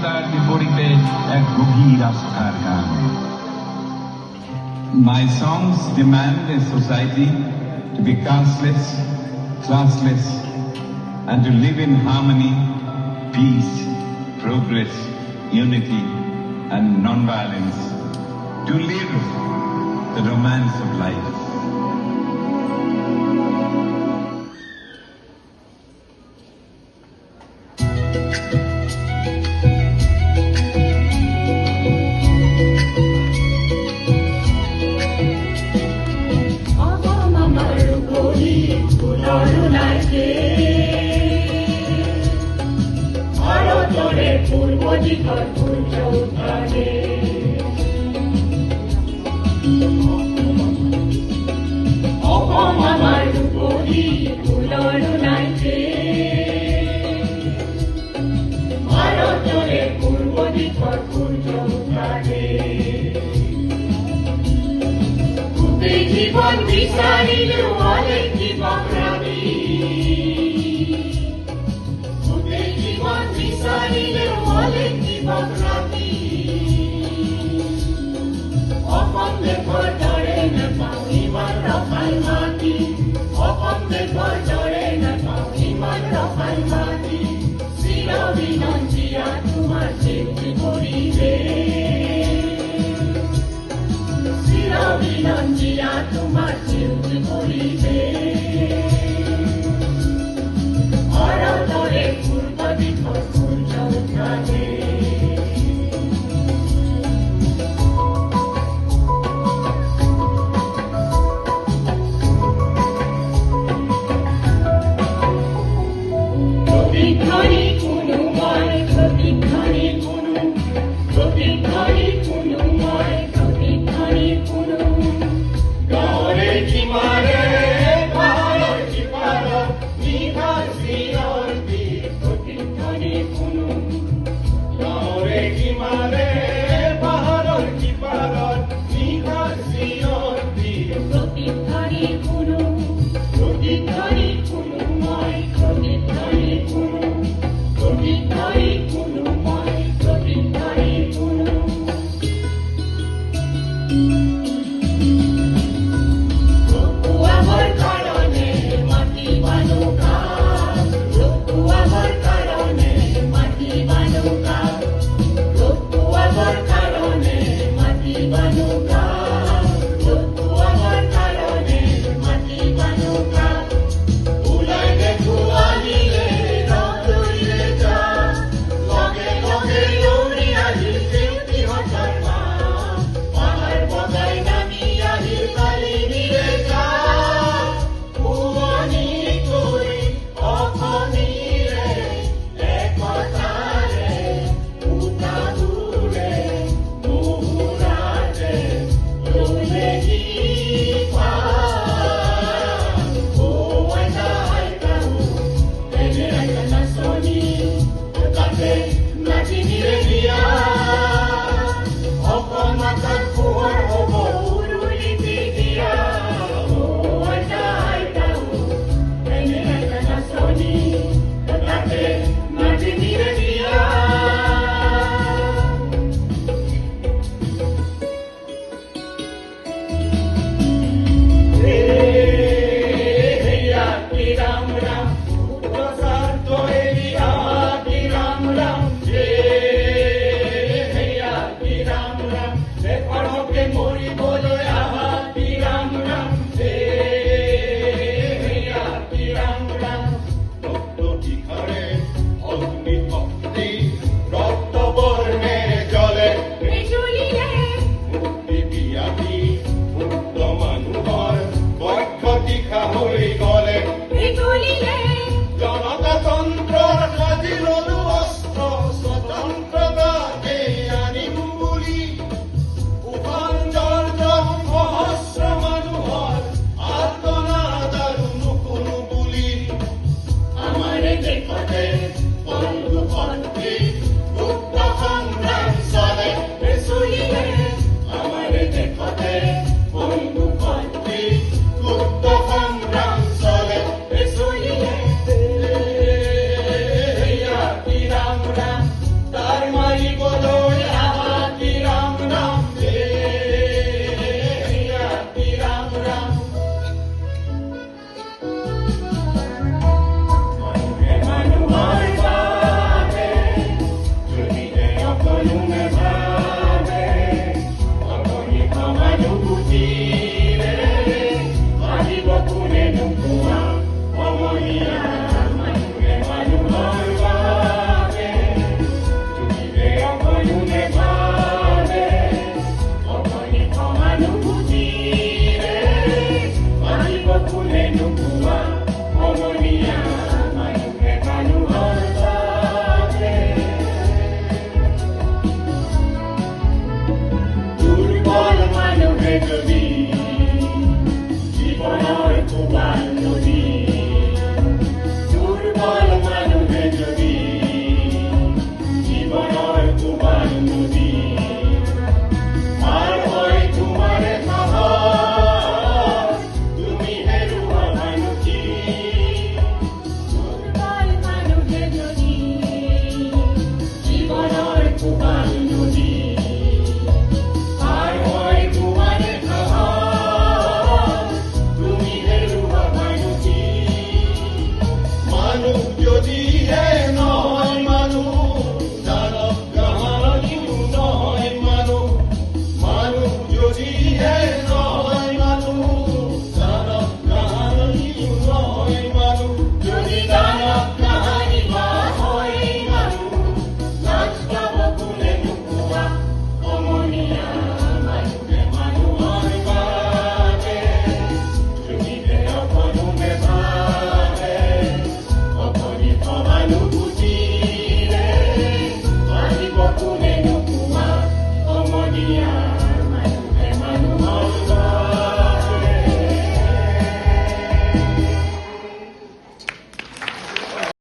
তার বিপরীতে এক গভীর আস্থার গান। My songs demand a society to be casteless, classless, and to live in harmony, peace, progress, unity, and non-violence. To live the romance of life. জীবন বিচারিল অনেক জীবনরাবি জীবন বিচারিল অনেক জীবনরাবি upon দেখর ডরে না পাইবার রখাই মাটি অপন দেখর ডরে না পাইবার রখাই মাটি চিরবিনন্দিয়া তোমার চেষ্টা করিবে চিরবিনন্দিয়া তোমার চেষ্টা করিবে অরতরে পূর্ব দিক সূর্য উঠাবে প্রতিধ্বনি কোনো ময় প্রতিধ্বনি কোনো প্রতিধ্বনি কোনো ময় প্রতিধ্বনি কোনো গরে কিমারে পাহাড় কিপার নিধার শ্রীয়ন্তি প্রতিধ্বনি কোনো গরে কিমারে পাহাড় কিপার নিধার শ্রীয়ন্তি প্রতিধ্বনি কোনো প্রতিধ্বনি কোনো ময় প্রতিধ্বনি কোনো প্রতিধ্বনি কোনো ময় প্রতিধ্বনি কোনো আমার কারণে মাটি বানুকা আমার কারণে মাটি বানুকা আমার কারণে মাটি বানুকা আমার কারণে মাটি বানুকা উলাই দেখো আলিলে রতইলে যা লগে লগে উড়ি আহি সেউতি হঠার মা পাহাড় বগাই নামি আহি কালি নিরে যা পুবনি করি অখনি রে একতারে উতা দূরে মুহুরাতে রুলে কি পা ও আইতা আইতা এনে আইতা না সোনি তাতে নাচি নিরে দিয়া অপমাতার ফুয়ার হব উরুলিতে দিয়া ও আইতা আইতা এনে আইতা না সোনি তাতে নাচি নিরে দিয়া হেয়া কি রাম রাম প্রসাদ তোরি কি রাম রাম হেয়া কি রাম রাম দেখড়কে মরি বলো আহা কি রাম রাম হেয়া কি রাম রাম রক্ত শিখরে অগ্নি ভক্তি রক্ত বর্ণে জলে মুক্তি বিয়াতি মুক্ত মানুহৰ বক্ষ তীখা হৈ গলে জনতাতন্ত্ৰৰ সাজি ললো অস্ত্ৰ স্বতন্ত্ৰতাকে আনিম বুলি উভয় জৰ্জৰ সহস্ৰ মানুহৰ আৰ্তনাদ আৰু নুশুনো বুলি আমাৰ দেশতে বন্ধু ভক্তি মুক্ত সংগ্ৰাম চলে আমাৰ দেশতে বন্ধু ভক্তি মুক্ত সংগ্ৰাম চলে হেয়া কি ৰাম ৰাম তাৰ মাই বুঝি